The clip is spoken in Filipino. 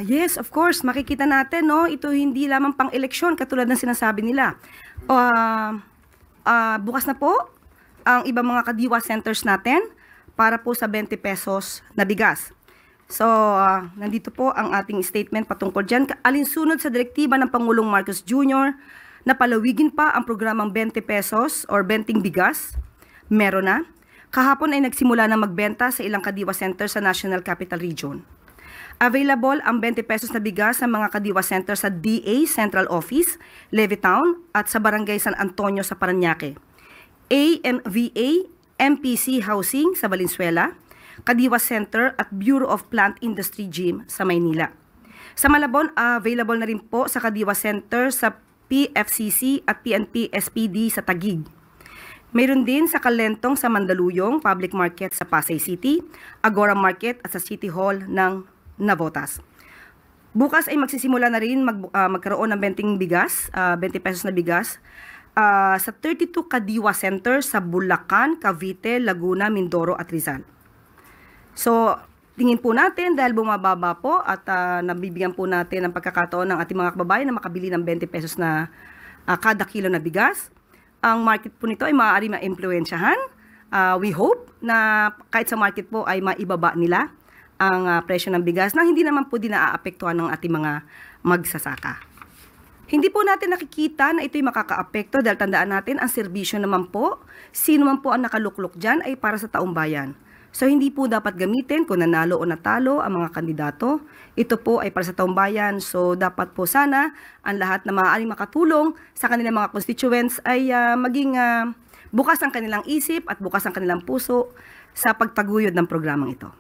Yes, of course. Makikita natin, no, ito hindi lamang pang-eleksyon katulad ng sinasabi nila. Bukas na po ang ibang mga kadiwa centers natin para po sa 20 pesos na bigas. So, nandito po ang ating statement patungkol dyan. Alinsunod sa direktiba ng Pangulong Marcos Jr. na palawigin pa ang programang 20 pesos or 20 bigas, meron na. Kahapon ay nagsimula na magbenta sa ilang kadiwa centers sa National Capital Region. Available ang 20 pesos na bigas sa mga kadiwa center sa DA Central Office, Levittown at sa Barangay San Antonio sa Parañaque. AMVA, MPC Housing sa Valenzuela, Kadiwa Center at Bureau of Plant Industry Gym sa Maynila. Sa Malabon, available na rin po sa Kadiwa Center sa PFCC at PNP SPD sa Taguig. Mayroon din sa Kalentong sa Mandaluyong, Public Market sa Pasay City, Agora Market at sa City Hall ng Navotas. Bukas ay magsisimula na rin magkaroon ng 20 bigas, 20 pesos na bigas sa 32 Kadiwa Center sa Bulacan, Cavite, Laguna, Mindoro at Rizal. So, tingin po natin dahil bumababa po at nabibigyan po natin ng pagkakataon ng ating mga kababayan na makabili ng 20 pesos na kada kilo na bigas. Ang market po nito ay maaari ma-impluensyahan. We hope na kahit sa market po ay maibaba nila ang presyo ng bigas na hindi naman po din naaapektuhan ng ating mga magsasaka. Hindi po natin nakikita na ito'y makakaapekto dahil tandaan natin ang serbisyo naman po, sino man po ang nakaluklok dyan ay para sa taong bayan. So hindi po dapat gamitin kung nanalo o natalo ang mga kandidato. Ito po ay para sa taong bayan. So dapat po sana ang lahat na maaaring makatulong sa kanilang mga constituents ay maging bukas ang kanilang isip at bukas ang kanilang puso sa pagtaguyod ng programang ito.